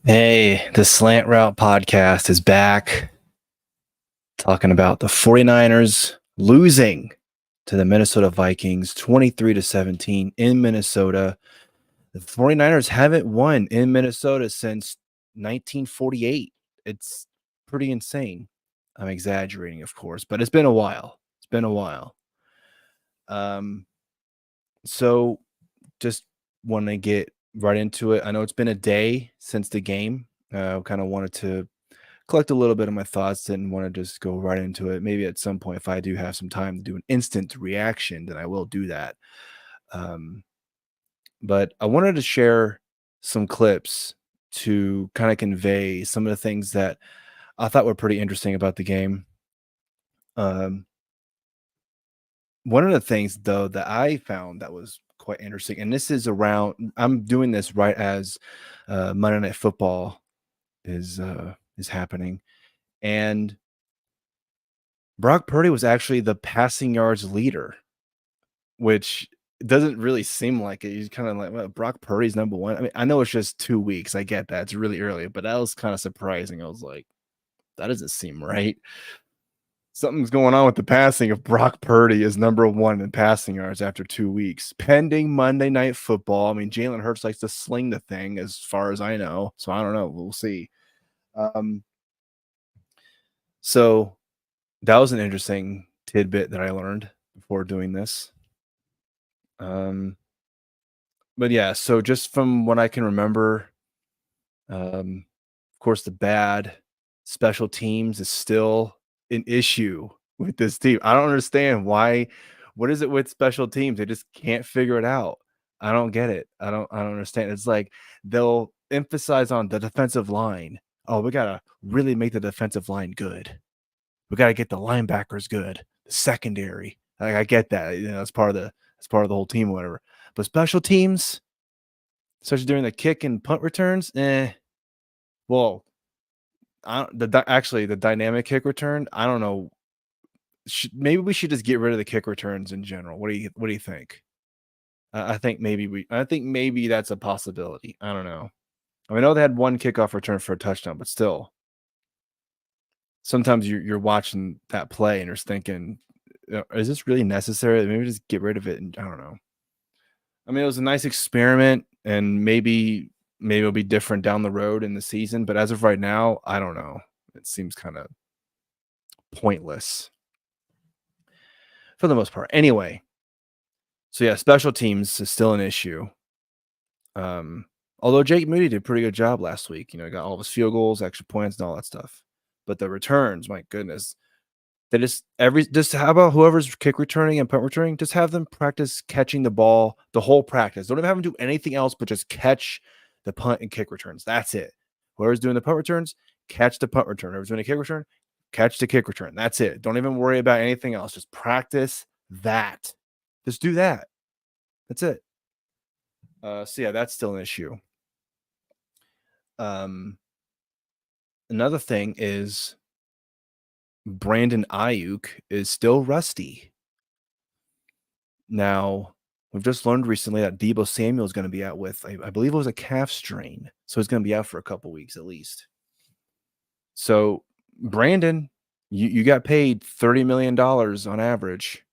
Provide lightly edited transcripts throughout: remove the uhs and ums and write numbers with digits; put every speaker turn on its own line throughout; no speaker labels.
Hey, the Slant Route podcast is back talking about the 49ers losing to the Minnesota Vikings 23-17 in Minnesota. The 49ers haven't won in Minnesota since 1948. It's pretty insane. I'm exaggerating, of course, but it's been a while. It's been a while. Um, so just want to get right into it. I know it's been a day since the game. Kind of wanted to collect a little bit of my thoughts and want to just go right into it. Maybe at some point, if I do have some time to do an instant reaction, then I will do that. Um, but I wanted to share some clips to kind of convey some of the things that I thought were pretty interesting about the game. Um, One of the things, though, that I found that was quite interesting, and this is around, I'm doing this right as Monday Night Football is happening, and Brock Purdy was actually the passing yards leader, which doesn't really seem like it. He's kind of like, well, Brock Purdy's number one. I mean, I know it's just 2 weeks. I get that. It's really early, but that was kind of surprising. I was like, that doesn't seem right. Something's going on with the passing if Brock Purdy is number one in passing yards after 2 weeks, pending Monday Night Football. I mean, Jalen Hurts likes to sling the thing as far as I know. So I don't know. We'll see. Um, so that was an interesting tidbit that I learned before doing this. Um, but yeah, so just from what I can remember, of course, the bad special teams is still an issue with this team. I don't understand why. What is it with special teams? They just can't figure it out. I don't get it. I don't understand. It's like they'll emphasize on the defensive line. Oh, we gotta really make the defensive line good. We gotta get the linebackers good, the secondary. Like I get that. That's part of the whole team, or whatever. But special teams, especially during the kick and punt returns, well, I don't, actually the dynamic kick return. I don't know. Maybe we should just get rid of the kick returns in general. What do you think? I think maybe that's a possibility. I don't know. I know they had one kickoff return for a touchdown, but still, sometimes you're watching that play and you're thinking, is this really necessary? Maybe just get rid of it. And I don't know. I mean, it was a nice experiment, and maybe it'll be different down the road in the season. But as of right now, I don't know. It seems kind of pointless for the most part. Anyway, so yeah, special teams is still an issue. Although Jake Moody did a pretty good job last week, got all of his field goals, extra points, and all that stuff. But the returns, my goodness, they just how about whoever's kick returning and punt returning, just have them practice catching the ball the whole practice. Don't even have them do anything else but just catch the punt and kick returns. That's it. Whoever's doing the punt returns, catch the punt return. Whoever's doing a kick return, catch the kick return. That's it. Don't even worry about anything else. Just practice that. Just do that. That's it. So yeah, that's still an issue. Another thing is Brandon Ayuk is still rusty. Now, we've just learned recently that Deebo Samuel is going to be out with, I believe it was a calf strain. So he's going to be out for a couple weeks at least. So, Brandon, you got paid $30 million on average.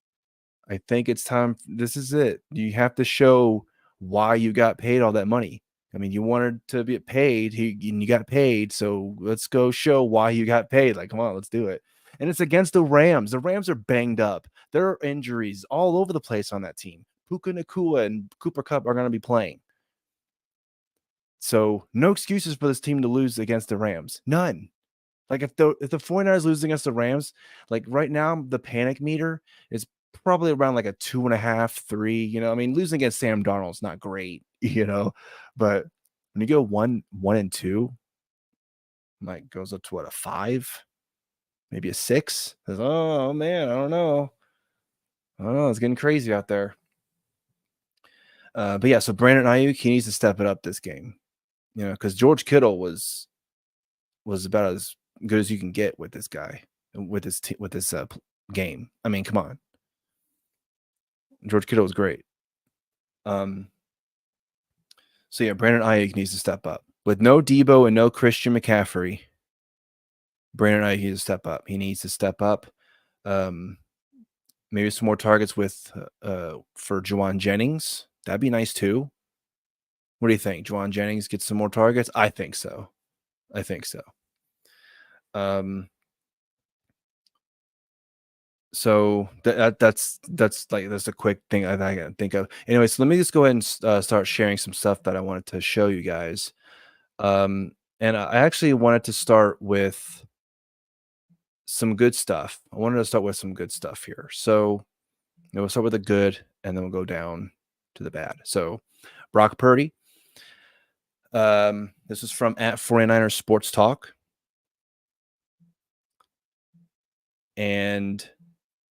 I think it's time. This is it. You have to show why you got paid all that money. I mean, you wanted to be paid, and you got paid. So let's go show why you got paid. Like, come on, let's do it. And it's against the Rams. The Rams are banged up. There are injuries all over the place on that team. Puka Nacua and Cooper Kupp are going to be playing. So no excuses for this team to lose against the Rams. None. Like if the 49ers lose against the Rams, like right now, the panic meter is probably around like a 2.5, 3. I mean, losing against Sam Darnold is not great, but when you go 1-2, like goes up to what, a 5, maybe a 6. Oh man, I don't know. It's getting crazy out there. But yeah, so Brandon Ayuk, he needs to step it up this game, because George Kittle was about as good as you can get with this guy, with this game. I mean, come on. George Kittle was great. So yeah, Brandon Ayuk needs to step up. With no Debo and no Christian McCaffrey, Brandon Ayuk needs to step up. He needs to step up. Um, maybe some more targets with for Juwan Jennings. That'd be nice too. What do you think? Juwan Jennings gets some more targets? I think so. I think so. Um, so that's a quick thing I can think of. Anyway, so let me just go ahead and start sharing some stuff that I wanted to show you guys. And I actually wanted to start with some good stuff. I wanted to start with some good stuff here. So we'll start with the good, and then we'll go down to the bad. So Brock Purdy. This is from at 49ers Sports Talk. And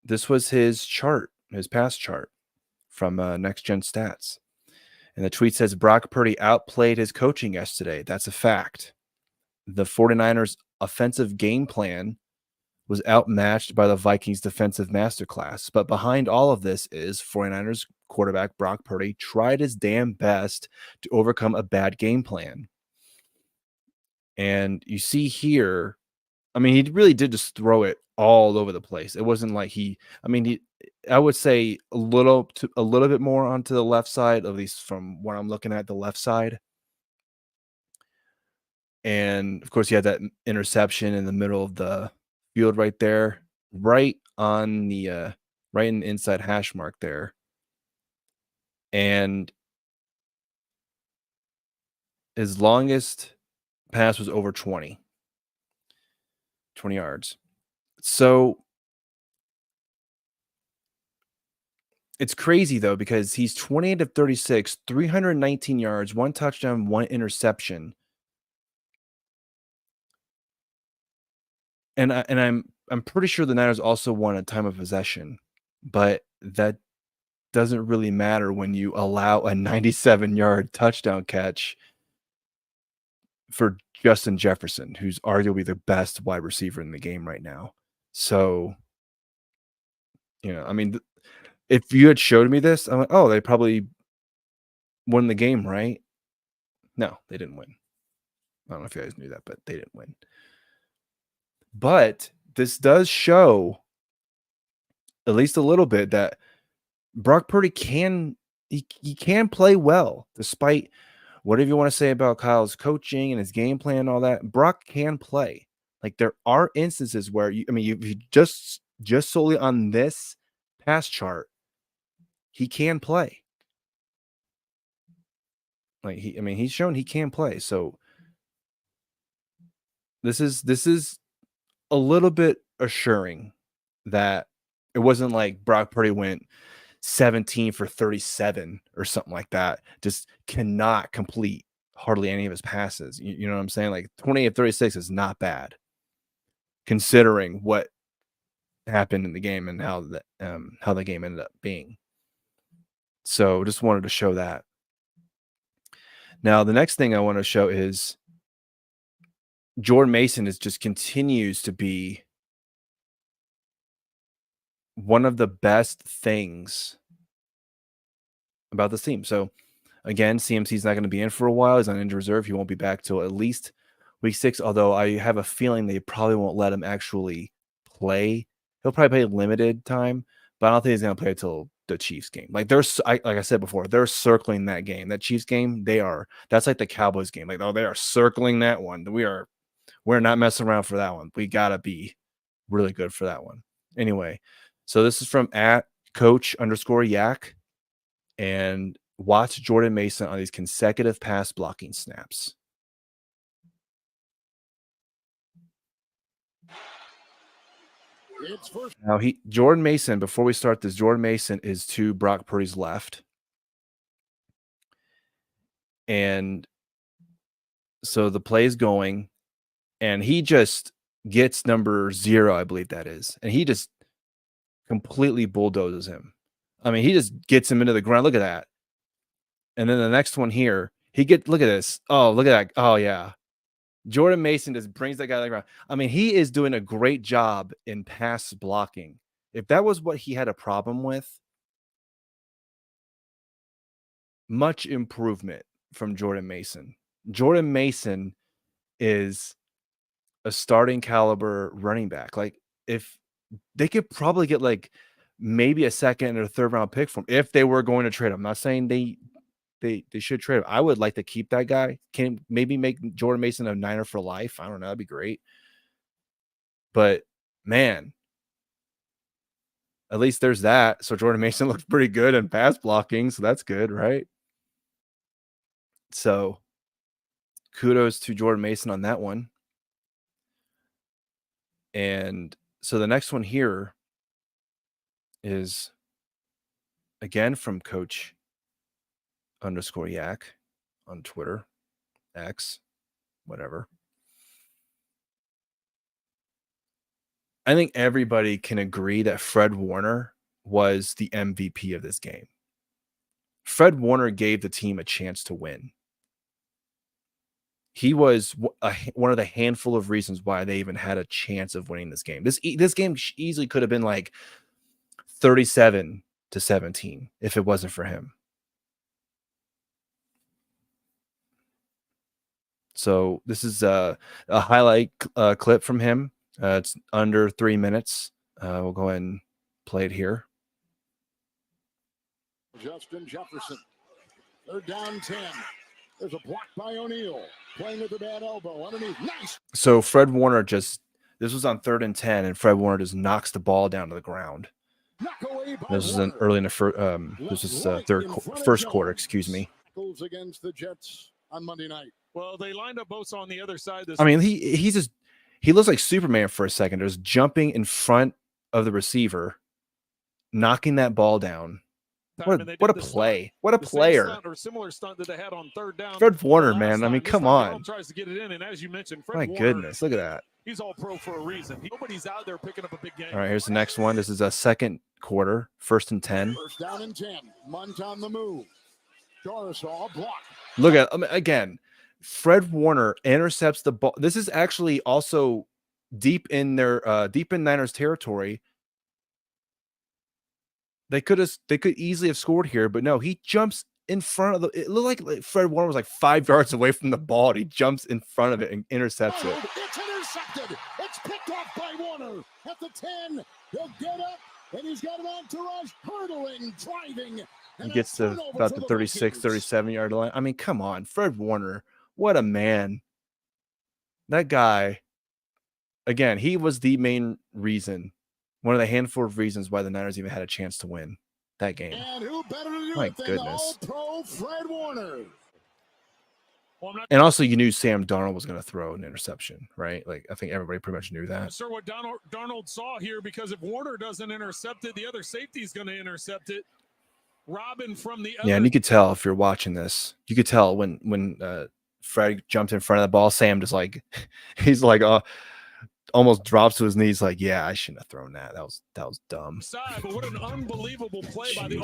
this was his chart, his pass chart from Next Gen Stats. And the tweet says Brock Purdy outplayed his coaching yesterday. That's a fact. The 49ers offensive game plan was outmatched by the Vikings defensive masterclass. But behind all of this is 49ers quarterback Brock Purdy tried his damn best to overcome a bad game plan. And you see here, I mean, he really did just throw it all over the place. It wasn't like I would say a little bit more onto the left side, at least from what I'm looking at, the left side. And of course, you had that interception in the middle of the field right there, right on the right in the inside hash mark there. And his longest pass was over 20 yards. So it's crazy though, because he's 28 of 36, 319 yards, 1 touchdown, 1 interception. And I'm pretty sure the Niners also won a time of possession, but that doesn't really matter when you allow a 97-yard touchdown catch for Justin Jefferson, who's arguably the best wide receiver in the game right now. So, I mean, if you had showed me this, I'm like, oh, they probably won the game, right? No, they didn't win. I don't know if you guys knew that, but they didn't win. But this does show, at least a little bit, that Brock Purdy can play well, despite whatever you want to say about Kyle's coaching and his game plan and all that. Brock can play. Like, there are instances where you just solely on this pass chart, he can play. Like he's shown he can play. So this is a little bit assuring that it wasn't like Brock Purdy went 17 for 37 or something like that. Just cannot complete hardly any of his passes. You know what I'm saying? Like 28 of 36 is not bad, considering what happened in the game and how the game ended up being. So just wanted to show that. Now, the next thing I want to show is Jordan Mason just continues to be one of the best things about this team. So again, CMC's not going to be in for a while. He's on injured reserve. He won't be back till at least week 6, although I have a feeling they probably won't let him actually play. He'll probably play limited time, but I don't think he's going to play until the Chiefs game. Like like I said before, they're circling that game. That Chiefs game, that's like the Cowboys game. Like, oh, they are circling that one. We're not messing around for that one. We got to be really good for that one. Anyway, so this is from at coach_yak, and watch Jordan Mason on these consecutive pass blocking snaps. Now Jordan Mason, before we start this, Jordan Mason is to Brock Purdy's left. And so the play is going, and he just gets number 0, I believe that is. And he just completely bulldozes him. I mean, he just gets him into the ground. Look at that. And then the next one here, look at this. Oh, look at that. Oh, yeah. Jordan Mason just brings that guy to the ground. I mean, he is doing a great job in pass blocking. If that was what he had a problem with, much improvement from Jordan Mason. Jordan Mason is a starting caliber running back. Like, if they could probably get like maybe a second or a third round pick from if they were going to trade him. I'm not saying they should trade him. I would like to keep that guy. Can maybe make Jordan Mason a Niner for life. I don't know. That'd be great. But man, at least there's that. So Jordan Mason looks pretty good in pass blocking. So that's good, right? So kudos to Jordan Mason on that one. And so the next one here is again from Coach _Yak on Twitter, X, whatever. I think everybody can agree that Fred Warner was the MVP of this game. Fred Warner gave the team a chance to win. He was one of the handful of reasons why they even had a chance of winning this game. This game easily could have been like 37-17 if it wasn't for him. So this is a highlight clip from him. It's under 3 minutes. We'll go ahead and play it here.
Justin Jefferson. They're down 10. There's a block by O'Neal. Playing with a bad elbow underneath. Nice.
So Fred Warner this was on 3rd and 10, and Fred Warner just knocks the ball down to the ground. This is an early in the first quarter, excuse me.
Against the Jets on Monday night.
Well, they lined up both on the other side.
I mean, he looks like Superman for a second. Just jumping in front of the receiver, knocking that ball down. What a play! What a player!
Or similar stunt that they had on 3rd down.
Fred Warner, man. I mean, come on.
Tries to get it in, and as you mentioned,
my goodness, look at that.
He's all pro for a reason. Nobody's out there picking up a big game.
All right, here's the next one. This is a second quarter, 1st and 10.
First down and 10. Munt on the move. Dorisall block.
Look at again. Fred Warner intercepts the ball. This is actually also deep in Niners territory. They could easily have scored here, but no, he jumps in front of it looked like Fred Warner was like 5 yards away from the ball. And he jumps in front of it and intercepts it.
It's intercepted. It's picked off by Warner at the 10. He'll get up, and he's got an entourage hurdling, driving.
He gets to about the 36, 37-yard line. I mean, come on, Fred Warner. What a man. That guy, again, he was the main reason, one of the handful of reasons why the Niners even had a chance to win that game.
And who better to do
My
it than
goodness.
All-Pro Fred Warner.
And also, you knew Sam Darnold was going to throw an interception, right? Like, I think everybody pretty much knew that.
I'm sure what Darnold saw here, because if Warner doesn't intercept it, the other safety is going to intercept it. Robin from the other.
Yeah, and you could tell if you're watching this, you could tell when Fred jumped in front of the ball, Sam just like, he's like, almost drops to his knees, like, yeah, I shouldn't have thrown that. That was dumb.
But what an unbelievable play by the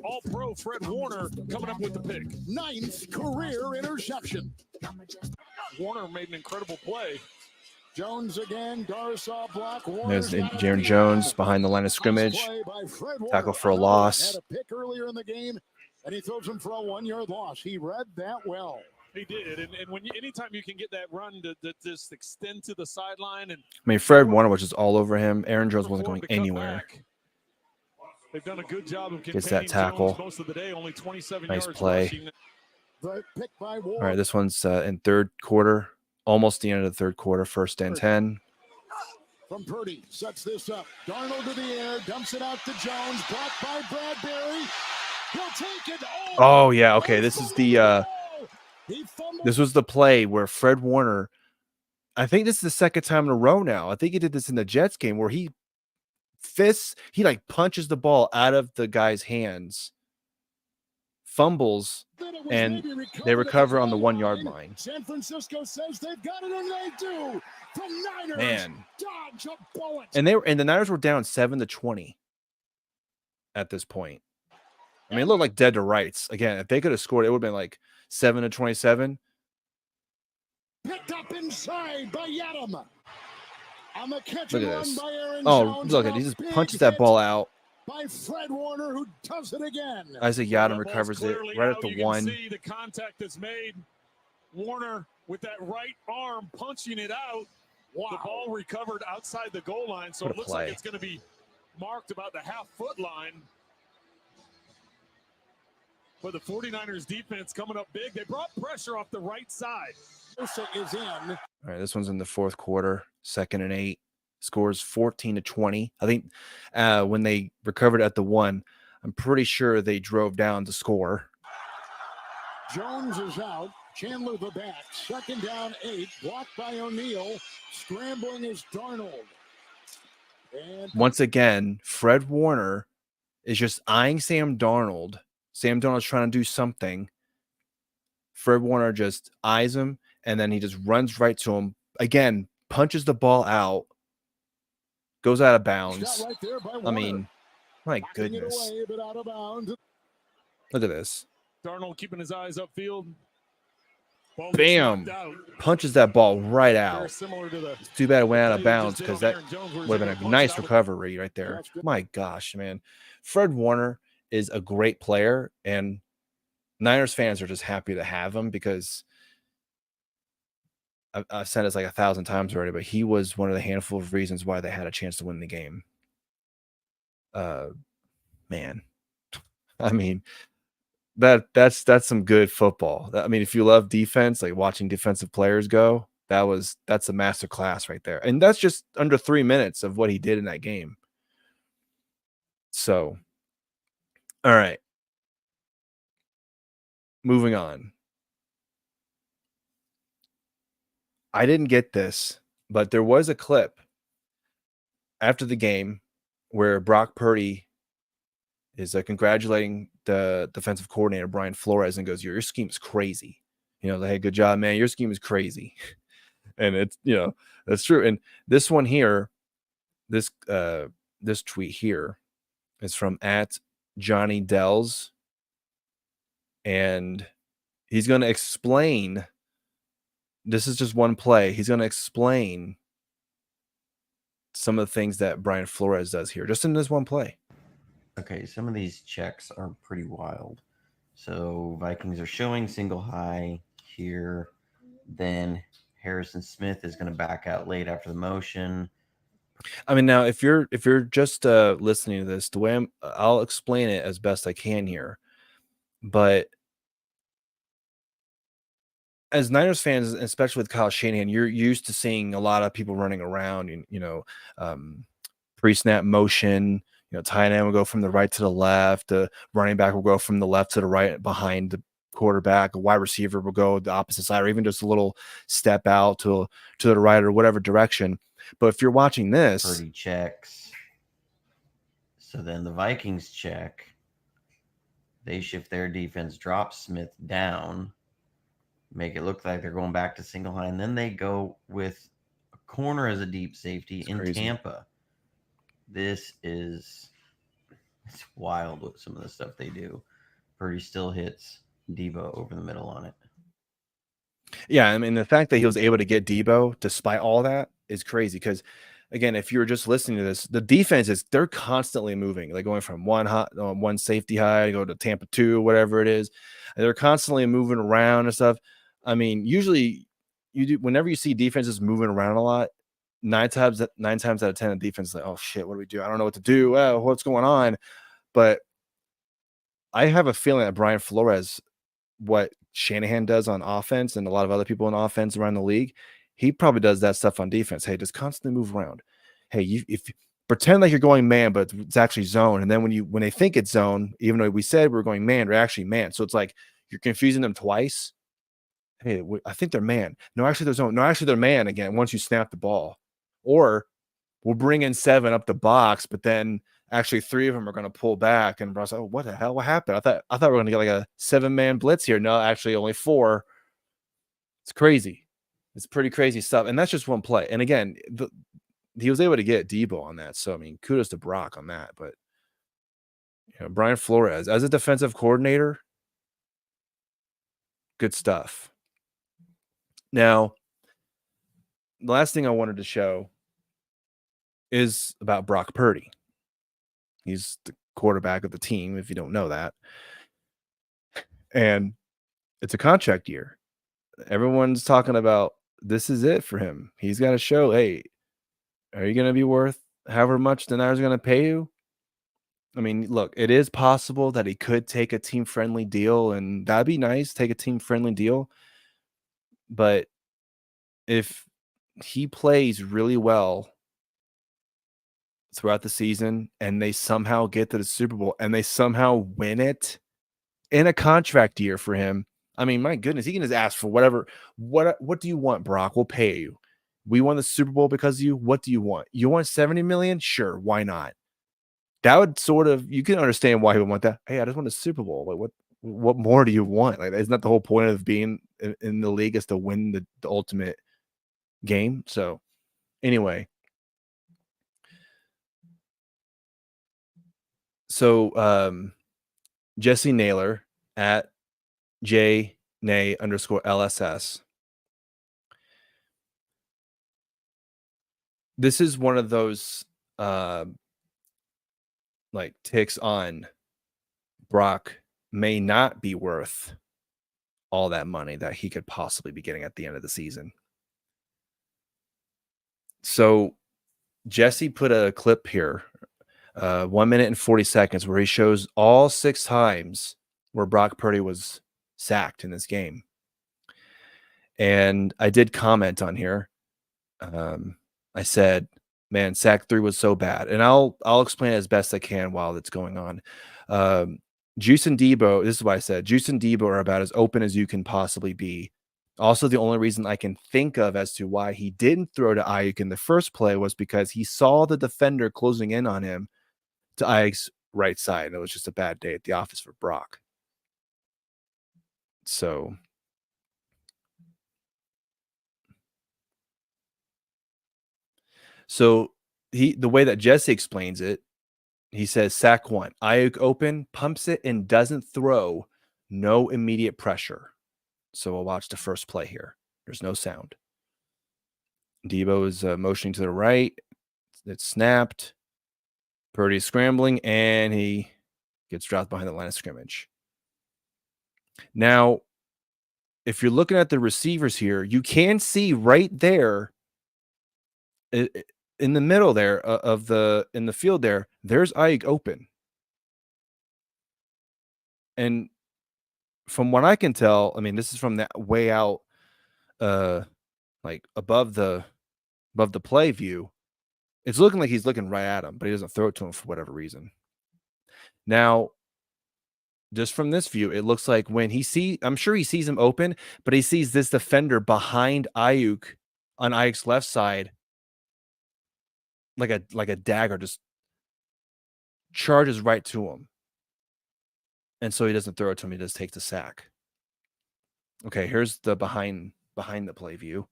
all-pro Fred Warner coming up with the pick.
9th career interception.
Warner made an incredible play.
Jones again, Dorisall block.
There's Jaron Jones behind the line of scrimmage. Tackle for a loss.
Had a pick earlier in the game, and he throws him for a 1-yard loss. He read that well.
He did, and anytime you can get that run to just extend to the sideline, and
I mean, Fred Warner was just all over him. Aaron Jones wasn't going anywhere.
They've done a good job of
gets that tackle.
Jones most of the day, only 27
nice
yards
play.
rushing.
The pick by
All right, this one's in 3rd quarter, almost the end of the 3rd quarter, 1st and 10.
From Purdy, sets this up. Darnold to the air, dumps it out to Jones, blocked by Bradbury. He'll take it.
Oh yeah, okay. This is this was the play where Fred Warner, I think this is the 2nd time in a row now. I think he did this in the Jets game where he like punches the ball out of the guy's hands, fumbles, and they recover on the 1-yard line.
San Francisco says they've got it, and they do. The Niners
Man.
dodge a bullet.
And the Niners were down 7-20 at this point. I mean, it looked like dead to rights. Again, if they could have scored, it would have been like 7-27.
Picked up inside by Yadam. On the catch
Look
and
at
run
this.
by Aaron
Oh,
Jones,
look at
and
he
a
just
big
punches that
hit
ball out.
by Fred Warner, who does it again.
Isaac Yadam recovers it right at the 1.
See the contact that's made Warner with that right arm punching it out.
Wow.
The ball recovered outside the goal line, so
What a
it looks
play.
like it's going to be marked about the half-foot line. But the 49ers defense coming up big. They brought pressure off the right side.
Is in.
All right, this one's in the fourth quarter, 2nd and 8. Scores 14-20. I think when they recovered at the 1, I'm pretty sure they drove down to score.
Jones is out. Chandler the back. 2nd down 8. Blocked by O'Neal. Scrambling is Darnold. And
Once again, Fred Warner is just eyeing Sam Darnold. Sam Darnold's trying to do something. Fred Warner just eyes him, and then he just runs right to him. Again, punches the ball out, goes out of bounds.
shot right there by
I
Warner.
mean, my
Knocking it
goodness.
away, but out of bounds.
Look at this.
Darnold keeping his eyes upfield. Ball
Bam.
knocked out.
Punches that ball right
Very
out.
similar to the
It's too bad it went out
play
of
they
bounds
just did
because
on
that
Aaron Jones, where he's
would have
able
been
to
a
punch
nice
it out.
recovery right there.
That's good.
My gosh, man. Fred Warner is a great player, and Niners fans are just happy to have him because I've said this like 1,000 times already, but he was one of the handful of reasons why they had a chance to win the game. Man, I mean, that's some good football. I mean, if you love defense, like watching defensive players go, that's a master class right there. And that's just under 3 minutes of what he did in that game. So, all right. Moving on. I didn't get this, but there was a clip after the game where Brock Purdy is congratulating the defensive coordinator, Brian Flores, and goes, your scheme is crazy. You know, hey, good job, man. Your scheme is crazy. And it's, you know, that's true. And this one here, this tweet here is from @JohnnyDells. And he's going to explain. This is just one play. He's going to explain some of the things that Brian Flores does here, just in this one play.
Okay, some of these checks are pretty wild. So Vikings are showing single high here. Then Harrison Smith is going to back out late after the motion.
I mean, now if you're just listening to this, the way I'll explain it as best I can here. But as Niners fans, especially with Kyle Shanahan, you're used to seeing a lot of people running around, and pre-snap motion. You know, tight end will go from the right to the left. The running back will go from the left to the right behind the quarterback. A wide receiver will go the opposite side, or even just a little step out to the right or whatever direction. But if you're watching this,
Purdy checks. So then the Vikings check. They shift their defense, drop Smith down, make it look like they're going back to single high, and then they go with a corner as a deep safety in
crazy.
Tampa. It's wild with some of the stuff they do. Purdy still hits Debo over the middle on it.
Yeah, I mean, the fact that he was able to get Debo despite all that is crazy because, again, if you were just listening to this, the defense they're constantly moving. Like going from one safety high, go to Tampa 2, whatever it is. And they're constantly moving around and stuff. I mean, usually whenever you see defenses moving around a lot, nine times out of 10, the defense is like, oh shit, what do we do? I don't know what to do. What's going on? But I have a feeling that Brian Flores, what Shanahan does on offense and a lot of other people in offense around the league, he probably does that stuff on defense. Hey, just constantly move around. Hey, if pretend like you're going man, but it's actually zone. And then when they think it's zone, even though we said we're going man, they're actually man. So it's like you're confusing them twice. Hey, I think they're man. No, actually they're zone. No, actually they're man again once you snap the ball. Or we'll bring in 7 up the box, but then actually 3 of them are going to pull back. And Brock's like, oh, what the hell? What happened? I thought we were going to get like a 7-man blitz here. No, actually only 4. It's crazy. It's pretty crazy stuff. And that's just one play. And again, he was able to get Debo on that. So, I mean, kudos to Brock on that. But, Brian Flores, as a defensive coordinator, good stuff. Now, the last thing I wanted to show is about Brock Purdy. He's the quarterback of the team, if you don't know that. And it's a contract year. everyone's talking about this is it for him. He's got to show, hey, are you going to be worth however much the Niners are going to pay you? I mean, look, it is possible that he could take a team-friendly deal, and that'd be nice, take a team-friendly deal. But if he plays really well throughout the season and they somehow get to the Super Bowl and they somehow win it in a contract year for him, I mean, my goodness, he can just ask for whatever. What do you want, Brock? We'll pay you. We won the Super Bowl because of you. What do you want? You want 70 million? Sure, why not? That would sort of, you can understand why he would want that. Hey, I just want a Super Bowl. Like, what more do you want? Like, isn't that the whole point of being in the league, is to win the ultimate game? So anyway, so Jesse Naylor at JNay_LSS. This is one of those like ticks on Brock may not be worth all that money that he could possibly be getting at the end of the season. So Jesse put a clip here, 1 minute and 40 seconds, where he shows all 6 times where Brock Purdy was sacked in this game. And I did comment on here. I said, man, sack 3 was so bad. And I'll explain it as best I can while it's going on. Juice and Debo, this is why I said Juice and Debo are about as open as you can possibly be. Also, the only reason I can think of as to why he didn't throw to Ayuk in the first play was because he saw the defender closing in on him to Ayuk's right side. It was just a bad day at the office for Brock. So the way that Jesse explains it, he says sack 1, Ayuk open, pumps it, and doesn't throw. No immediate pressure. So we'll watch the first play here. There's no sound. Debo is motioning to the right. It's snapped. Purdy's scrambling, and he gets dropped behind the line of scrimmage. Now, if you're looking at the receivers here, you can see right there in the middle there in the field there's Ayuk open. And from what I can tell, I mean, this is from that way out, like above the play view. It's looking like he's looking right at him, but he doesn't throw it to him for whatever reason. Now, just from this view, it looks like when I'm sure he sees him open, but he sees this defender behind Ayuk on Ayuk's left side, like a dagger, just charges right to him. And so he doesn't throw it to him, he just takes the sack. Okay, here's the behind the play view.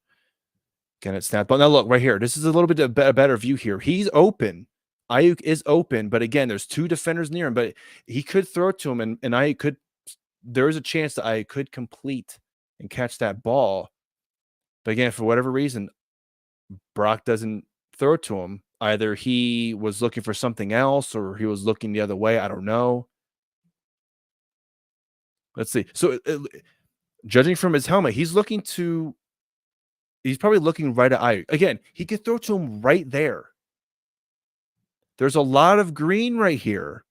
Again, it's snapped. But now look right here. This is a little bit a better view here. He's open. Ayuk is open, but again, there's 2 defenders near him, but he could throw it to him, and Ayuk could. There is a chance that Ayuk could complete and catch that ball. But again, for whatever reason, Brock doesn't throw it to him. Either he was looking for something else or he was looking the other way. I don't know. Let's see. So judging from his helmet, he's probably looking right at Ayuk. Again, he could throw to him right there. There's a lot of green right here.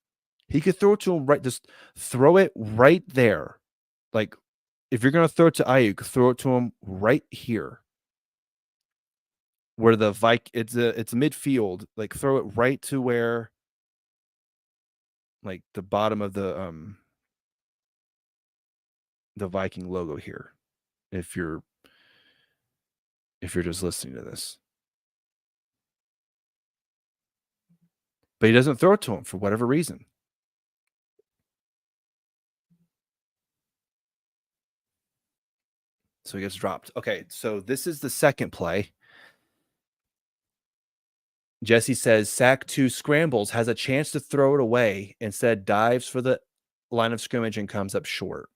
He could throw it to him right, just throw it right there. Like, if you're going to throw it to Ayuk, throw it to him right here. Where the it's midfield. Like, throw it right to where, like, the bottom of the Viking logo here. If you're just listening to this. But he doesn't throw it to him for whatever reason. So he gets dropped. Okay, so this is the second play. Jesse says sack 2 scrambles, has a chance to throw it away, instead dives for the line of scrimmage and comes up short.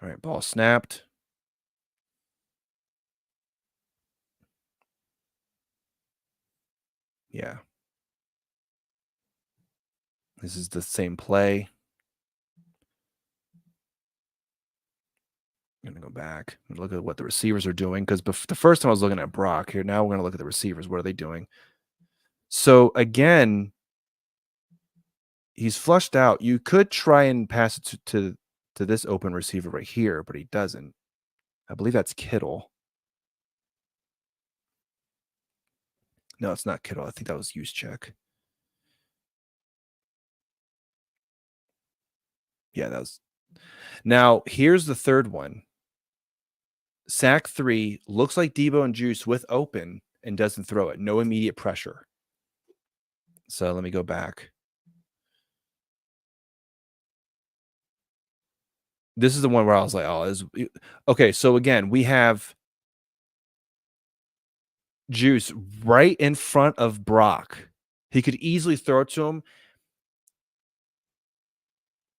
All right, ball snapped. Yeah. This is the same play. I'm going to go back and look at what the receivers are doing, because the first time I was looking at Brock here. Now we're going to look at the receivers. What are they doing? So again, he's flushed out. You could try and pass it to this open receiver right here, but he doesn't. I believe that's Kittle. No, it's not Kittle. I think that was Juszczyk. Yeah, that was. Now, here's the third one. Sack 3, looks like Debo and Juice with open and doesn't throw it. No immediate pressure. So let me go back. This is the one where I was like, oh, okay. So again, we have Juice right in front of Brock. He could easily throw it to him.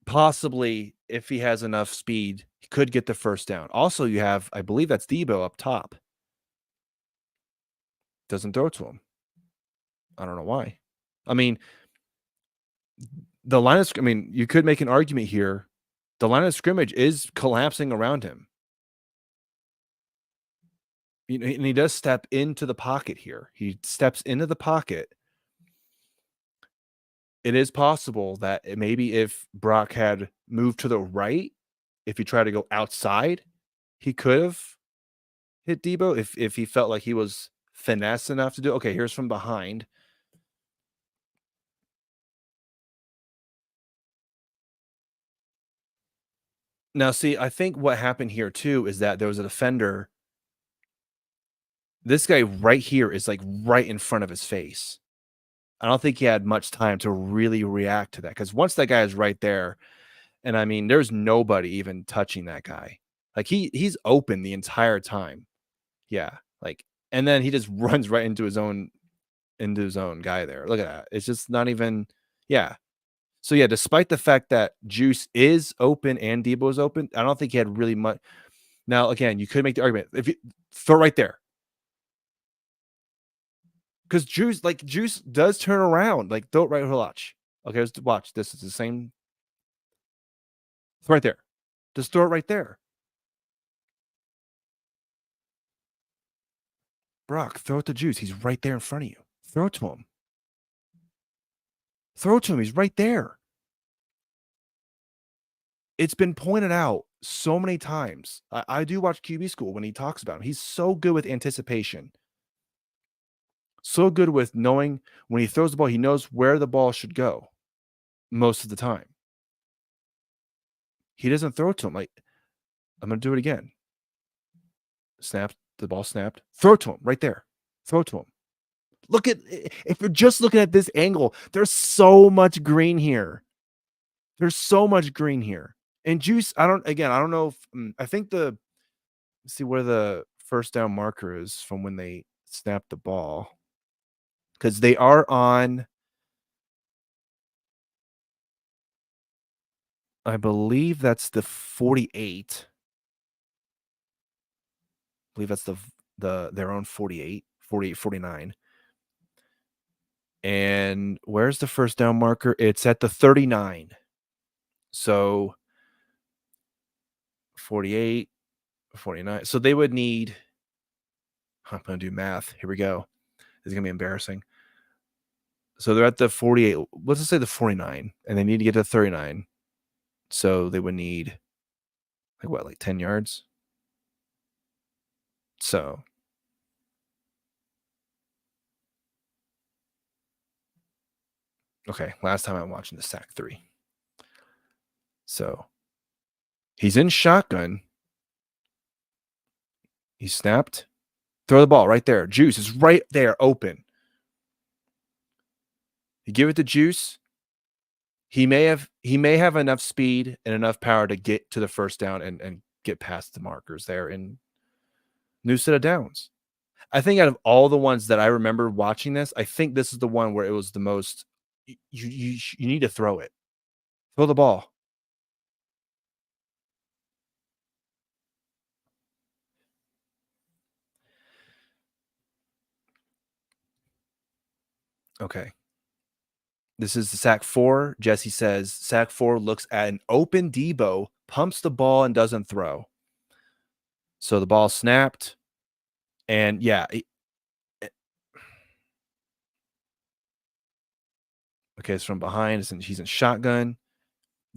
Possibly, if he has enough speed, he could get the first down. Also, you have, I believe that's Debo up top. Doesn't throw it to him. I don't know why. I mean, you could make an argument here. The line of scrimmage is collapsing around him. And he does step into the pocket here. He steps into the pocket. It is possible that maybe if Brock had moved to the right, if he tried to go outside, he could have hit Debo if he felt like he was finesse enough to do. Okay, here's from behind. Now, see, I think what happened here too is that there was a defender. This guy right here is like right in front of his face. I don't think he had much time to really react to that, because once that guy is right there, and I mean, there's nobody even touching that guy. Like he's open the entire time. Yeah, like, and then he just runs right into his own guy there. Look at that. It's just not even. Yeah. So yeah, despite the fact that Juice is open and Debo is open, I don't think he had really much. Now again, you could make the argument if you throw right there, because Juice does turn around. Like, don't right, watch. Okay, let's watch. This is the same. It's right there. Just throw it right there. Brock, throw it to Juice. He's right there in front of you. Throw it to him. Throw it to him. He's right there. It's been pointed out so many times. I do watch QB School when he talks about him. He's so good with anticipation. So good with knowing when he throws the ball, he knows where the ball should go most of the time. He doesn't throw it to him. Like, I'm going to do it again. Snapped. The ball snapped. Throw it to him right there. Throw it to him. Look at, if you're just looking at this angle, there's so much green here. There's so much green here. And Juice, I don't know if, I think let's see where the first down marker is from when they snapped the ball. Because they are on, I believe that's the 48. I believe that's their own 48, 49. And where's the first down marker? It's at the 39. So 48, 49. So they would need, I'm going to do math. Here we go. This is going to be embarrassing. So they're at the 48. Let's just say the 49, and they need to get to 39. So they would need, like 10 yards? So okay, last time I'm watching the sack 3. So he's in shotgun. He snapped. Throw the ball right there. Juice is right there, open. You give it to Juice. He may have enough speed and enough power to get to the first down and get past the markers there in new set of downs. I think out of all the ones that I remember watching this, I think this is the one where it was the most. You need to throw it. Throw the ball. Okay. This is the sack 4. Jesse says sack 4 looks at an open Debo, pumps the ball, and doesn't throw. So the ball snapped. And yeah. Okay, it's from behind. He's in shotgun.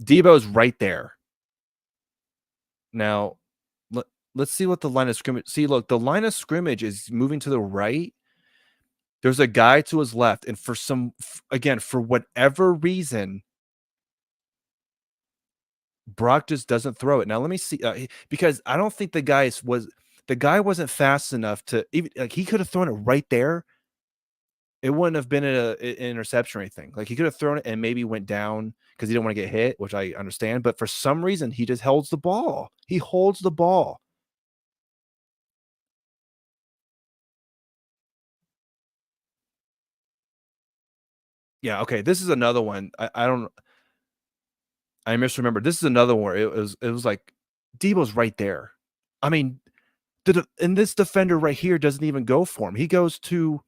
Debo's right there. Now, let's see what the line of scrimmage. See, look, the line of scrimmage is moving to the right. There's a guy to his left, and for whatever reason, Brock just doesn't throw it. Now let me see, because I don't think the guy wasn't fast enough to even like he could have thrown it right there. It wouldn't have been an interception or anything. Like he could have thrown it and maybe went down because he didn't want to get hit, which I understand. But for some reason, he just holds the ball. He holds the ball. Yeah. Okay. This is another one. I misremembered. This is another one. It was like Debo's right there. I mean, and this defender right here doesn't even go for him. He goes towards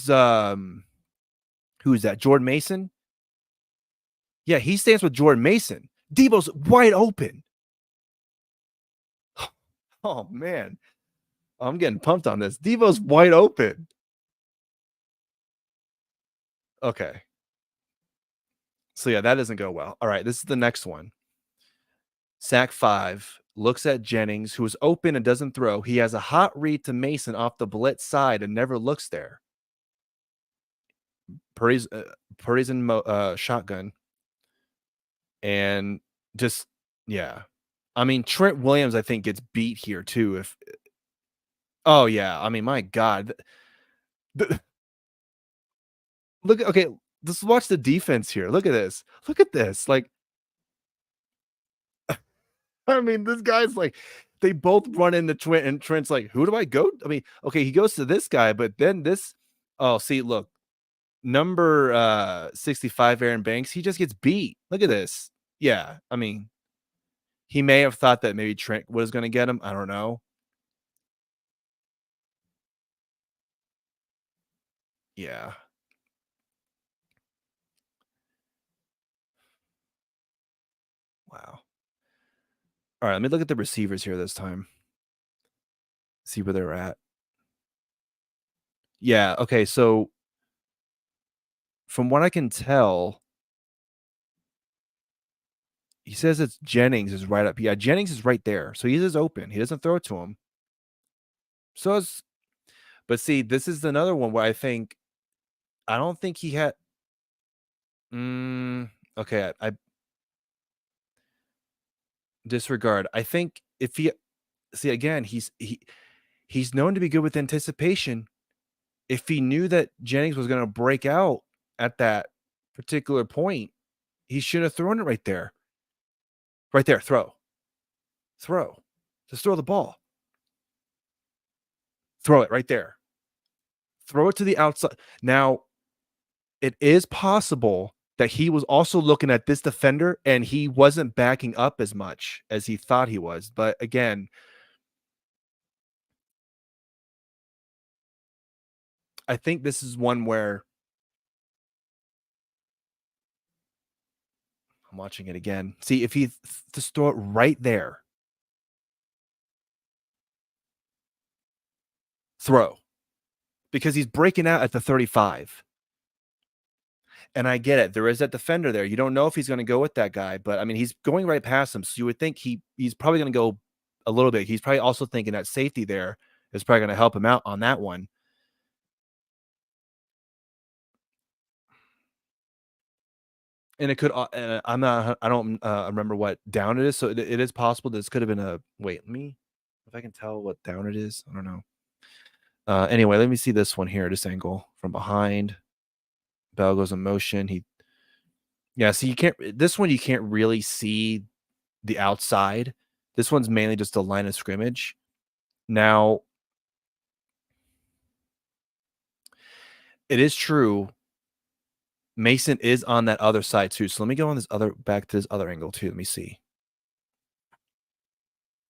who is that? Jordan Mason? Yeah, he stands with Jordan Mason. Debo's wide open. Oh man. I'm getting pumped on this. Debo's wide open. Okay. So yeah, that doesn't go well. All right, this is the next one. Sack 5 looks at Jennings, who is open and doesn't throw. He has a hot read to Mason off the blitz side and never looks there. Purdy's in shotgun. And just, yeah. I mean, Trent Williams, I think, gets beat here too. Oh, yeah. I mean, my God. Okay, let's watch the defense here. Look at this. Look at this. Like, I mean, this guy's like, they both run into Trent, and Trent's like, who do I go? I mean, okay, he goes to this guy, but then this. Oh, see, look, number 65, Aaron Banks, he just gets beat. Look at this. Yeah, I mean, he may have thought that maybe Trent was going to get him. I don't know. Yeah. Wow. All right, let me look at the receivers here this time. See where they're at. Yeah, okay, so from what I can tell, he says it's Jennings is right up. Yeah, Jennings is right there. So he is open. He doesn't throw it to him. But see, this is another one where I don't think he had. Okay, I disregard. I think if he see again, he's known to be good with anticipation. If he knew that Jennings was going to break out at that particular point, he should have thrown it right there. Right there, throw. Just throw the ball. Throw it right there. Throw it to the outside. Now, it is possible that he was also looking at this defender and he wasn't backing up as much as he thought he was. But again, I think this is one where I'm watching it again. See, if he just throw it right there. Throw. Because he's breaking out at the 35. And I get it. There is that defender there. You don't know if he's going to go with that guy, but I mean, he's going right past him. So you would think he's probably going to go a little bit. He's probably also thinking that safety there is probably going to help him out on that one. And it could, I don't remember what down it is. So it is possible this could have been wait, let me, if I can tell what down it is. I don't know. Anyway, let me see this one here, this angle from behind. Bell goes in motion. So this one you can't really see the outside. This one's mainly just a line of scrimmage. Now, it is true. Mason is on that other side too. So let me go on back to this other angle too. Let me see.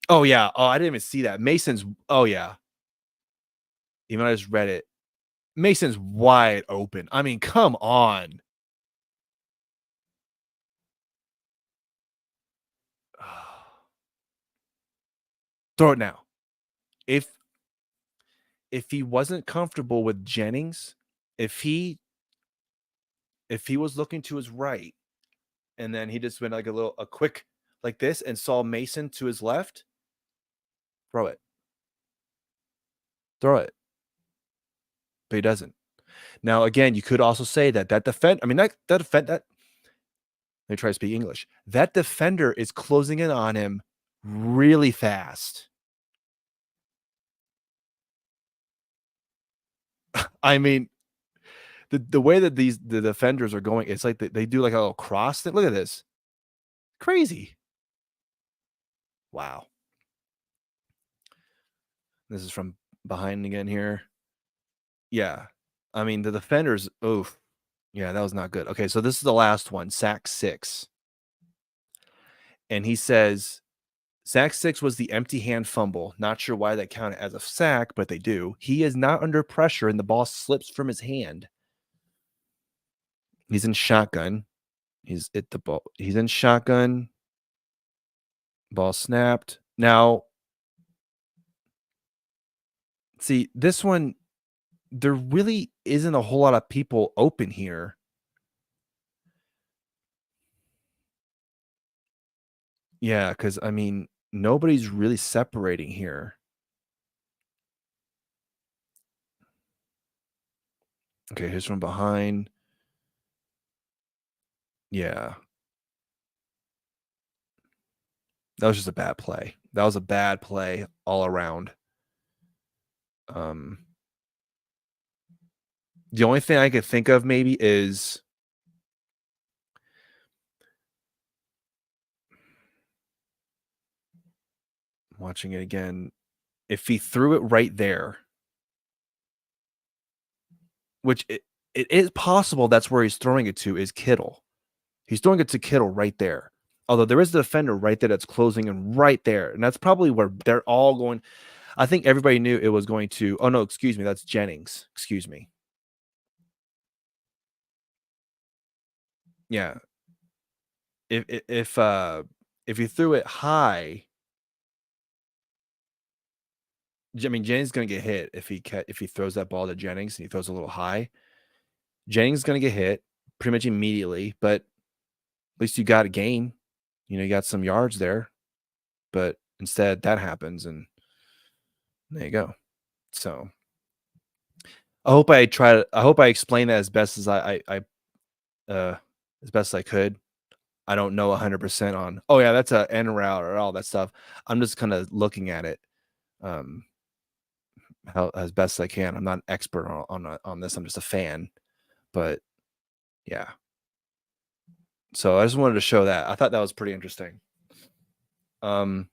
Oh yeah. Oh, I didn't even see that. Oh yeah. Even though I just read it. Mason's wide open. I mean, come on. Throw it now. If he wasn't comfortable with Jennings, if he was looking to his right and then he just went like a quick like this and saw Mason to his left, throw it. Throw it. But he doesn't. Now, again, you could also say that let me try to speak English. That defender is closing in on him really fast. I mean, the way that the defenders are going, it's like they do like a little cross thing. Look at this. Crazy. Wow. This is from behind again here. Yeah. I mean, the defenders, oof. Yeah, that was not good. Okay, so this is the last one, sack 6. And he says, sack 6 was the empty hand fumble. Not sure why that counted as a sack, but they do. He is not under pressure and the ball slips from his hand. He's in shotgun. He's at the ball. He's in shotgun. Ball snapped. Now, see, this one, there really isn't a whole lot of people open here. Yeah, because I mean, nobody's really separating here. Okay, here's from behind. Yeah. That was just a bad play. That was a bad play all around. The only thing I could think of maybe is watching it again. If he threw it right there, which it is possible that's where he's throwing it to, is Kittle. He's throwing it to Kittle right there. Although there is the defender right there that's closing in right there. And that's probably where they're all going. I think everybody knew it was going to. Oh, no, excuse me. That's Jennings. Excuse me. Yeah. If you threw it high, I mean, Jennings is going to get hit if he throws that ball to Jennings and he throws a little high. Jennings is going to get hit pretty much immediately, but at least you got a gain. You got some yards there. But instead, that happens, and there you go. So I hope I explained that as best as as best as I could. I don't know 100% on. Oh yeah, that's a end route or all that stuff. I'm just kind of looking at it. How as best I can. I'm not an expert on this. I'm just a fan, but yeah. So I just wanted to show that. I thought that was pretty interesting. But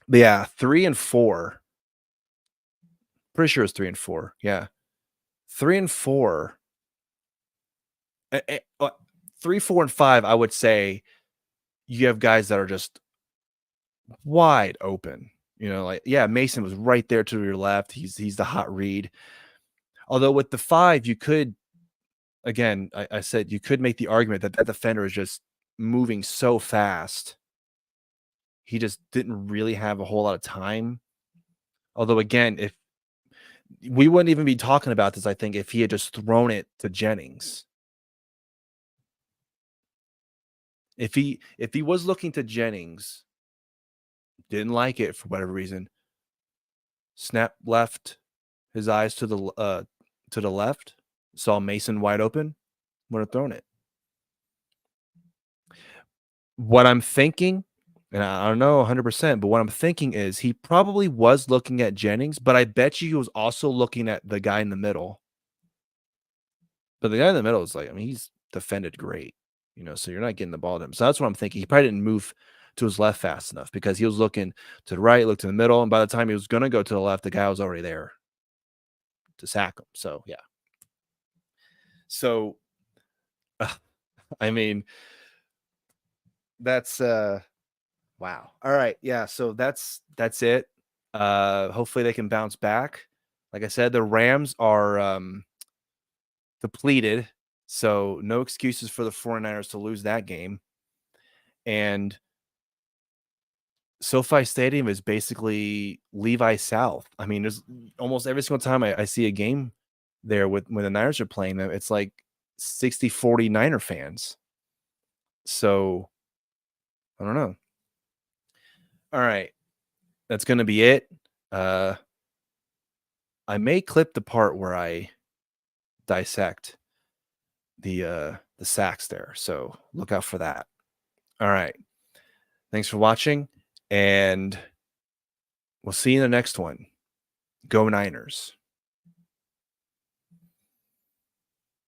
yeah, 3 and 4. Pretty sure it's 3 and 4. Yeah, 3 and 4. 3, 4, and 5. I would say you have guys that are just wide open. Like Mason was right there to your left. He's the hot read. Although with the 5, you could, again, I said you could make the argument that defender is just moving so fast. He just didn't really have a whole lot of time. Although, again, if we wouldn't even be talking about this, I think, if he had just thrown it to Jennings. If he was looking to Jennings, didn't like it for whatever reason, snap left, his eyes to the left, saw Mason wide open, would have thrown it. What I'm thinking, and I don't know 100%, but what I'm thinking is he probably was looking at Jennings, but I bet you he was also looking at the guy in the middle. But the guy in the middle is like, I mean, he's defended great, so you're not getting the ball to him. So that's what I'm thinking. He probably didn't move to his left fast enough because he was looking to the right, looked to the middle, and by the time he was going to go to the left, the guy was already there to sack him. So, yeah. So, I mean, that's wow. All right. Yeah, so that's it. Hopefully they can bounce back. Like I said, the Rams are depleted. So no excuses for the 49ers to lose that game. And SoFi Stadium is basically Levi South. I mean, there's almost every single time I see a game there when the Niners are playing them, it's like 60-40 Niner fans. So I don't know. All right. That's going to be it. I may clip the part where I dissect the sacks there. So look out for that. All right. Thanks for watching, and we'll see you in the next one. Go Niners.